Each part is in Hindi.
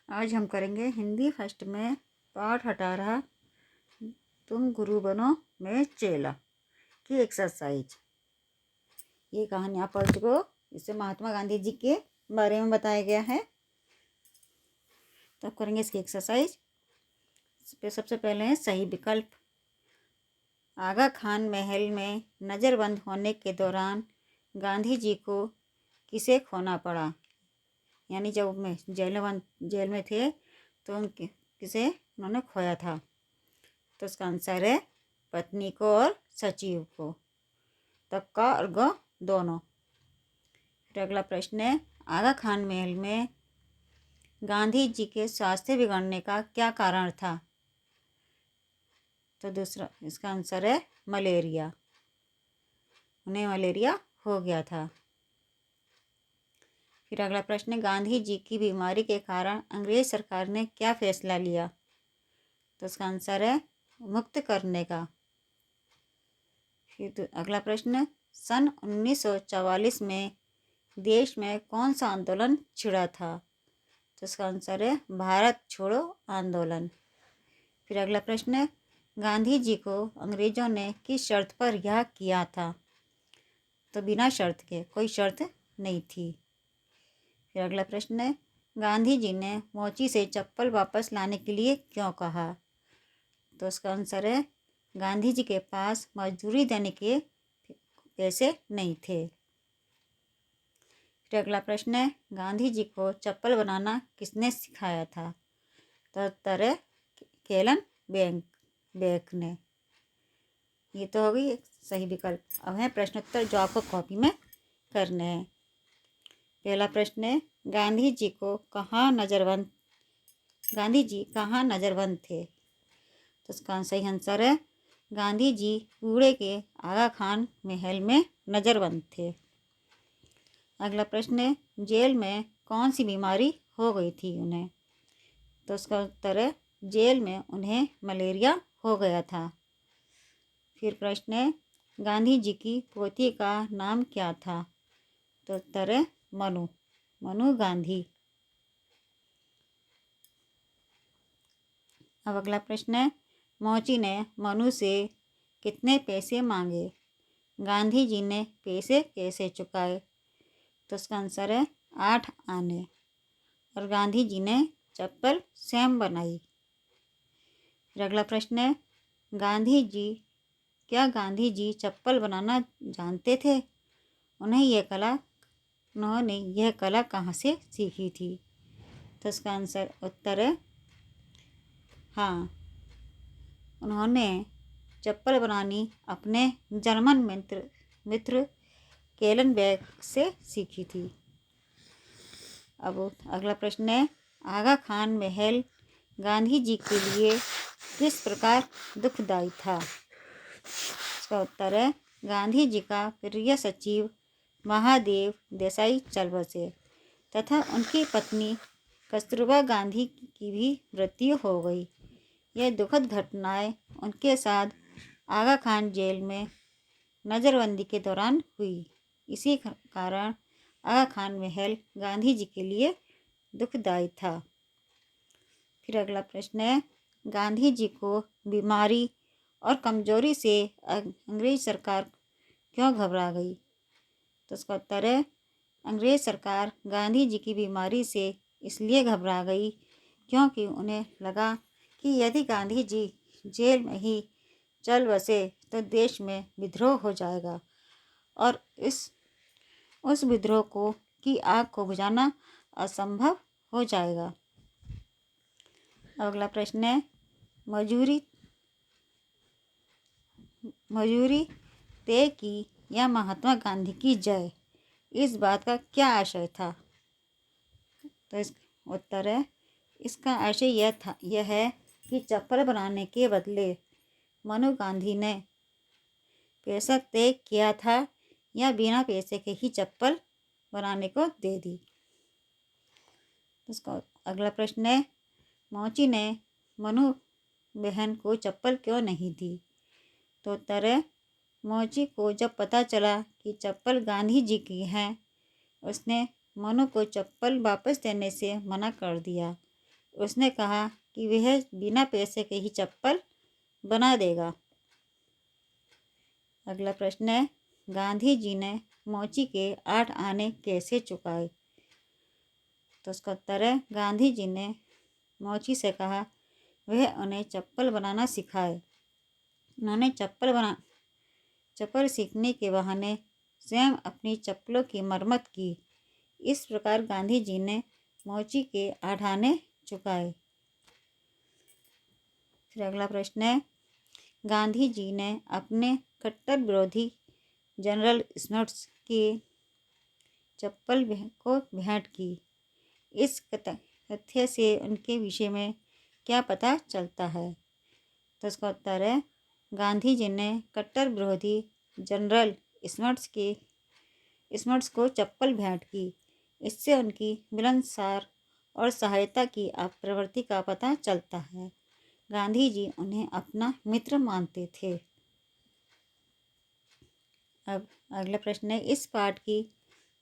आज हम करेंगे हिंदी फर्स्ट में पाठ 18 तुम गुरु बनो मैं चेला की एक्सरसाइज। ये कहानी आप पढ़ चुको। इससे महात्मा गांधी जी के बारे में बताया गया है। तो अब करेंगे इसकी एक्सरसाइज। सबसे पहले है सही विकल्प। आगा खान महल में नज़रबंद होने के दौरान गांधी जी को किसे खोना पड़ा। यानी जब मैं जेल में थे तो किसे उन्होंने खोया था। तो इसका आंसर है पत्नी को और सचिव को। तक्का और ग दोनों। फिर अगला प्रश्न है आगा खान महल में गांधी जी के स्वास्थ्य बिगड़ने का क्या कारण था। तो दूसरा इसका आंसर है मलेरिया। उन्हें मलेरिया हो गया था। फिर अगला प्रश्न गांधी जी की बीमारी के कारण अंग्रेज सरकार ने क्या फैसला लिया। तो इसका आंसर है मुक्त करने का। फिर अगला प्रश्न सन 1944 में देश में कौन सा आंदोलन छिड़ा था। तो इसका आंसर है भारत छोड़ो आंदोलन। फिर अगला प्रश्न गांधी जी को अंग्रेजों ने किस शर्त पर रिहा किया था। तो बिना शर्त के, कोई शर्त नहीं थी। फिर अगला प्रश्न है गांधी जी ने मोची से चप्पल वापस लाने के लिए क्यों कहा। तो इसका आंसर है गांधी जी के पास मजदूरी देने के पैसे नहीं थे। फिर अगला प्रश्न है गांधी जी को चप्पल बनाना किसने सिखाया था। तो उत्तर है केलन बेक ने। ये तो हो गई एक सही विकल्प। अब है प्रश्नोत्तर जो आपको कॉपी में करने हैं। पहला प्रश्न है गांधी जी कहाँ नज़रबंद थे। तो इसका सही आंसर है गांधी जी पुणे के आगा खान महल में नज़रबंद थे। अगला प्रश्न है जेल में कौन सी बीमारी हो गई थी उन्हें। तो इसका उत्तर है जेल में उन्हें मलेरिया हो गया था। फिर प्रश्न है गांधी जी की पोती का नाम क्या था। तो उत्तर है मनु गांधी। अब अगला प्रश्न है मोची ने मनु से कितने पैसे मांगे। गांधी जी ने पैसे कैसे चुकाए। तो इसका आंसर है 8 आने। और गांधी जी ने चप्पल स्वयं बनाई। फिर अगला प्रश्न है गांधी जी चप्पल बनाना जानते थे। उन्होंने यह कला कहाँ से सीखी थी। तो इसका उत्तर है हाँ, उन्होंने चप्पल बनानी अपने जर्मन मित्र केलन बेक से सीखी थी। अब अगला प्रश्न है आगा खान महल गांधी जी के लिए किस प्रकार दुखदाई था। इसका उत्तर है गांधी जी का प्रिय सचिव महादेव देसाई चल बसे तथा उनकी पत्नी कस्तूरबा गांधी की भी मृत्यु हो गई। यह दुखद घटनाएं उनके साथ आगा खान जेल में नज़रबंदी के दौरान हुई। इसी कारण आगा खान महल गांधी जी के लिए दुखदायी था। फिर अगला प्रश्न है गांधी जी को बीमारी और कमजोरी से अंग्रेज सरकार क्यों घबरा गई। तो इसका उत्तर है अंग्रेज सरकार गांधी जी की बीमारी से इसलिए घबरा गई क्योंकि उन्हें लगा कि यदि गांधी जी जेल में ही चल बसे तो देश में विद्रोह हो जाएगा और उस विद्रोह की आग को बुझाना असंभव हो जाएगा। अगला प्रश्न है मजूरी तय की या महात्मा गांधी की जय, इस बात का क्या आशय था। तो इसका उत्तर है इसका आशय यह है कि चप्पल बनाने के बदले मनु गांधी ने पैसा तय किया था या बिना पैसे के ही चप्पल बनाने को दे दी। इसका अगला प्रश्न है मोची ने मनु बहन को चप्पल क्यों नहीं दी। तो उत्तर है मोची को जब पता चला कि चप्पल गांधी जी की है उसने मनु को चप्पल वापस देने से मना कर दिया। उसने कहा कि वह बिना पैसे के ही चप्पल बना देगा। अगला प्रश्न है, गांधी जी ने मोची के 8 आने कैसे चुकाए? तो उसका उत्तर है, गांधी जी ने मोची से कहा वह उन्हें चप्पल बनाना सिखाए। उन्होंने चप्पल सीखने के बहाने स्वयं अपनी चप्पलों की मरम्मत की। इस प्रकार गांधी जी ने मोची के 8 आने चुकाए। फिर अगला प्रश्न है, गांधी जी ने अपने कट्टर विरोधी जनरल स्मिथ्स की चप्पल को भेंट की। इस तथ्य से उनके विषय में क्या पता चलता है? तो इसका उत्तर है, गांधी जी ने कट्टर विरोधी जनरल स्मिथ्स को चप्पल भेंट की। इससे उनकी मिलनसार और सहायता की प्रवृत्ति का पता चलता है। गांधी जी उन्हें अपना मित्र मानते थे। अब अगला प्रश्न है, इस पाठ की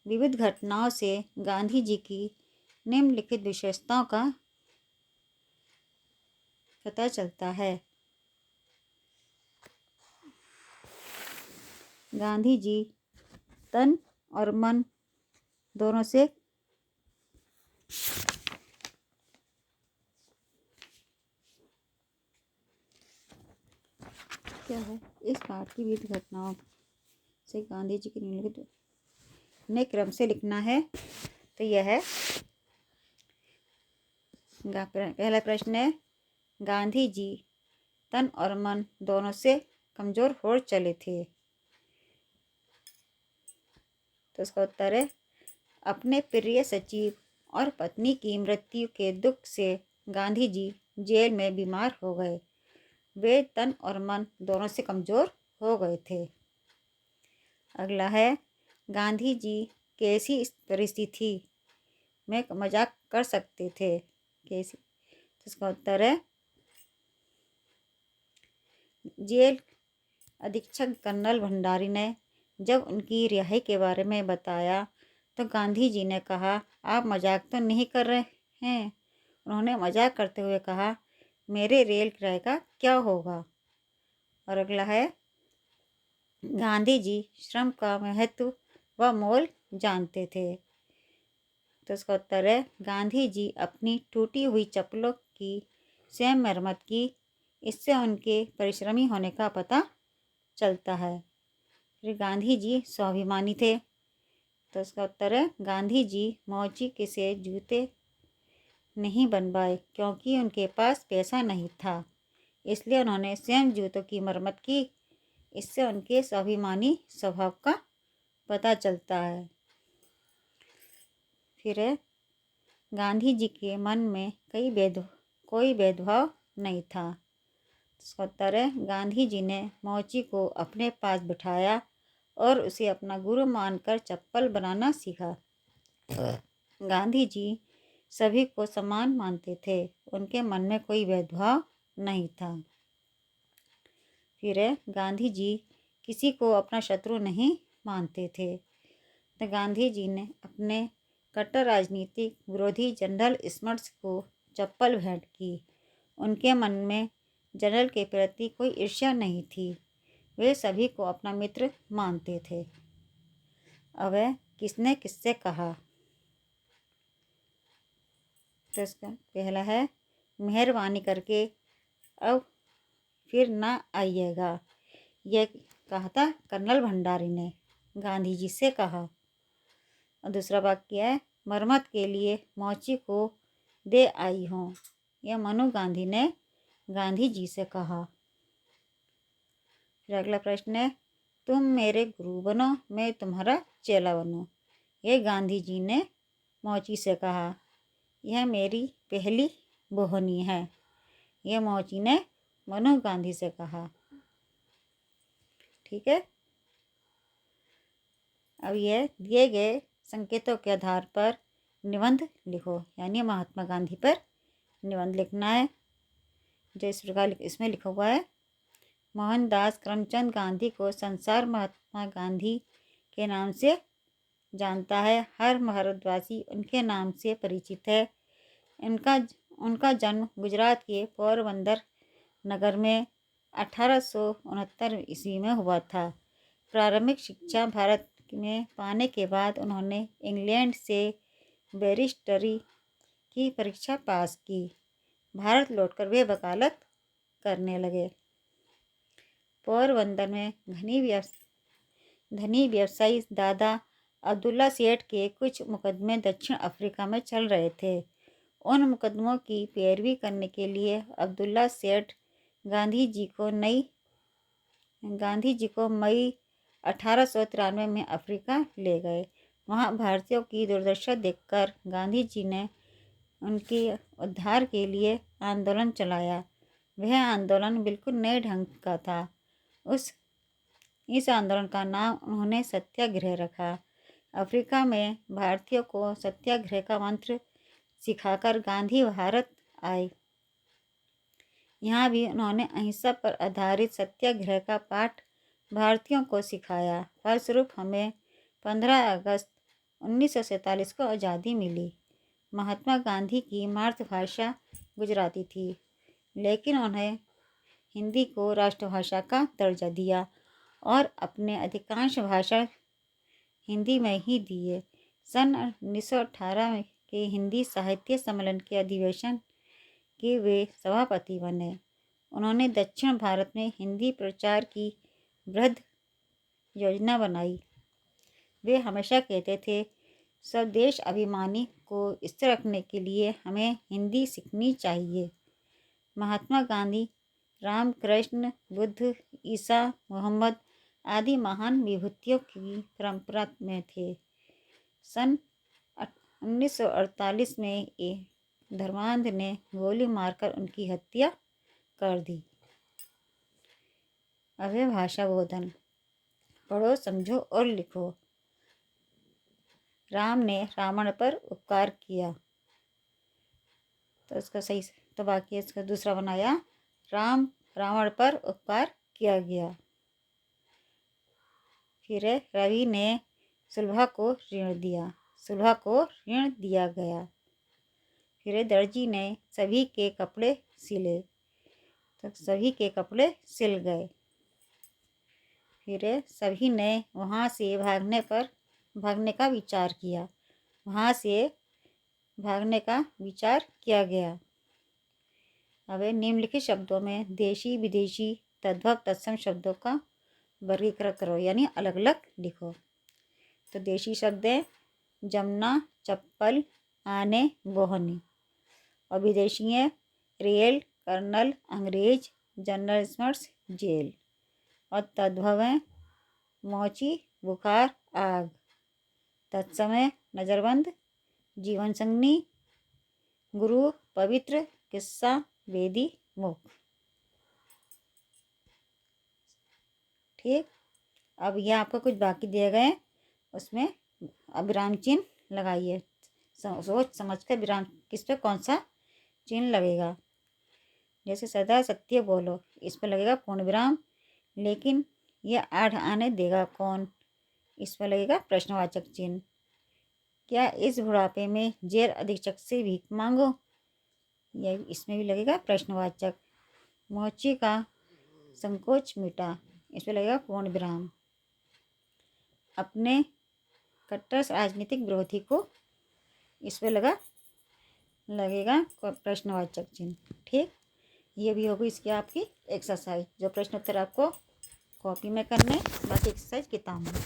विविध घटनाओं से गांधी जी की निम्नलिखित विशेषताओं का पता चलता है। गांधी जी तन और मन दोनों से क्या है, इस पाठ की विविध घटनाओं से गांधी जी की निम्नलिखित ने क्रम से लिखना है। तो यह है, पहला प्रश्न है, गांधी जी तन और मन दोनों से कमजोर हो चले थे। तो इसका उत्तर है, अपने प्रिय सचिव और पत्नी की मृत्यु के दुख से गांधी जी जेल में बीमार हो गए। वे तन और मन दोनों से कमजोर हो गए थे। अगला है, गांधी जी कैसी परिस्थिति में मजाक कर सकते थे? कैसी? तो इसका उत्तर है, जेल अधीक्षक कर्नल भंडारी ने जब उनकी रिहाई के बारे में बताया तो गांधी जी ने कहा, आप मजाक तो नहीं कर रहे हैं? उन्होंने मजाक करते हुए कहा, मेरे रेल किराए का क्या होगा? और अगला है, गांधी जी श्रम का महत्व व मोल जानते थे। तो इसका उत्तर है, गांधी जी अपनी टूटी हुई चप्पलों की स्वयं मरम्मत की। इससे उनके परिश्रमी होने का पता चलता है। फिर गांधी जी स्वाभिमानी थे। तो इसका उत्तर है, गांधी जी मोची के से जूते नहीं बनवाए क्योंकि उनके पास पैसा नहीं था, इसलिए उन्होंने स्वयं जूतों की मरम्मत की। इससे उनके स्वाभिमानी स्वभाव का पता चलता है। फिर है, गांधी जी के मन में कोई भेदभाव नहीं था। इसका उत्तर है, गांधी जी ने मोची को अपने पास बिठाया और उसे अपना गुरु मानकर चप्पल बनाना सीखा। गांधी जी सभी को समान मानते थे। उनके मन में कोई भेदभाव नहीं था। फिर है, गांधी जी किसी को अपना शत्रु नहीं मानते थे। तो गांधी जी ने अपने कट्टर राजनीतिक विरोधी जनरल स्मिथ्स को चप्पल भेंट की। उनके मन में जनरल के प्रति कोई ईर्ष्या नहीं थी। वे सभी को अपना मित्र मानते थे। अब किसने किससे कहा? तो इसका पहला है, मेहरबानी करके अब फिर ना आइएगा। यह कहा था कर्नल भंडारी ने गांधी जी से कहा। और दूसरा वाक्य है, मरम्मत के लिए मोची को दे आई हूँ। यह मनु गांधी ने गांधी जी से कहा। फिर अगला प्रश्न है, तुम मेरे गुरु बनो, मैं तुम्हारा चेला बनूं। यह गांधी जी ने मोची से कहा। यह मेरी पहली बोहनी है। यह मोची ने मनु गांधी से कहा। ठीक है। अब यह दिए गए संकेतों के आधार पर निबंध लिखो, यानी महात्मा गांधी पर निबंध लिखना है। जो इस प्रकार इसमें लिखा हुआ है, मोहनदास करमचंद गांधी को संसार महात्मा गांधी के नाम से जानता है। हर भारतवासी उनके नाम से परिचित है। उनका जन्म गुजरात के पोरबंदर नगर में 1869 ईस्वी में हुआ था। प्रारंभिक शिक्षा भारत में पाने के बाद उन्होंने इंग्लैंड से बैरिस्टरी की परीक्षा पास की। भारत लौटकर वे वकालत करने लगे। पोरबंदर में धनी व्यवसायी दादा अब्दुल्ला सेठ के कुछ मुकदमे दक्षिण अफ्रीका में चल रहे थे। उन मुकदमों की पैरवी करने के लिए अब्दुल्ला सेठ गांधी जी को मई 1893 में अफ्रीका ले गए। वहाँ भारतीयों की दुर्दशा देखकर गांधी जी ने उनके उद्धार के लिए आंदोलन चलाया। वह आंदोलन बिल्कुल नए ढंग का था। इस आंदोलन का नाम उन्होंने सत्याग्रह रखा। अफ्रीका में भारतीयों को सत्याग्रह का मंत्र सिखाकर गांधी भारत आए। यहाँ भी उन्होंने अहिंसा पर आधारित सत्याग्रह का पाठ भारतीयों को सिखाया। फलस्वरूप हमें 15 अगस्त 1947 को आज़ादी मिली। महात्मा गांधी की मातृभाषा गुजराती थी, लेकिन उन्हें हिंदी को राष्ट्रभाषा का दर्जा दिया और अपने अधिकांश भाषण हिंदी में ही दिए। सन 1918 के हिंदी साहित्य सम्मेलन के अधिवेशन के वे सभापति बने। उन्होंने दक्षिण भारत में हिंदी प्रचार की बृहद योजना बनाई। वे हमेशा कहते थे, स्वदेश अभिमानी को स्थिर रखने के लिए हमें हिंदी सीखनी चाहिए। महात्मा गांधी रामकृष्ण, बुद्ध, ईसा, मोहम्मद आदि महान विभूतियों की परंपरा में थे। सन 1948 में एक धर्मांध ने गोली मारकर उनकी हत्या कर दी। अभय भाषा बोधन। पढ़ो, समझो और लिखो। राम ने रावण पर उपकार किया, तो इसका सही तो बाकी इसका दूसरा बनाया, राम रावण पर उपकार किया गया। फिर रवि ने सुलभा को ऋण दिया, सुलभा को ऋण दिया गया। फिर दर्जी ने सभी के कपड़े सिले, तो सभी के कपड़े सिल गए। फिर सभी ने वहाँ से भागने का विचार किया, वहाँ से भागने का विचार किया गया। अब निम्नलिखित शब्दों में देशी विदेशी तद्भव तत्सम शब्दों का वर्गीकरण करो, यानी अलग अलग लिखो। तो देशी शब्द है जमुना, चप्पल, आने, बोहनी। और विदेशी है रेल, कर्नल, अंग्रेज, जनरल स्मर्ट्स, जेल। और तद्भव है मोची, बुखार, आग। तत्समय नज़रबंद, जीवन संगनी, गुरु, पवित्र, किस्सा, वेदी, मुख। ठीक। अब यह आपको कुछ बाकी दिए गए, उसमें विराम चिन्ह लगाइए। सोच समझ कर विराम किस पे कौन सा चिन्ह लगेगा। जैसे सदा सत्य बोलो, इस पर लगेगा पूर्ण विराम। लेकिन यह आठ आने देगा कौन, इस पर लगेगा प्रश्नवाचक चिन्ह। क्या इस बुढ़ापे में जेल अधीक्षक से भीख मांगो, यह इसमें भी लगेगा प्रश्नवाचक। मोची का संकोच मिटा, इस पर लगेगा पूर्ण विराम। अपने कट्टर राजनीतिक विरोधी को, इस पर लगेगा प्रश्नवाचक चिन्ह। ठीक। ये भी होगी इसकी आपकी एक्सरसाइज, जो प्रश्न उत्तर आपको कॉपी में करने, बाकी एक्सरसाइज किताब में।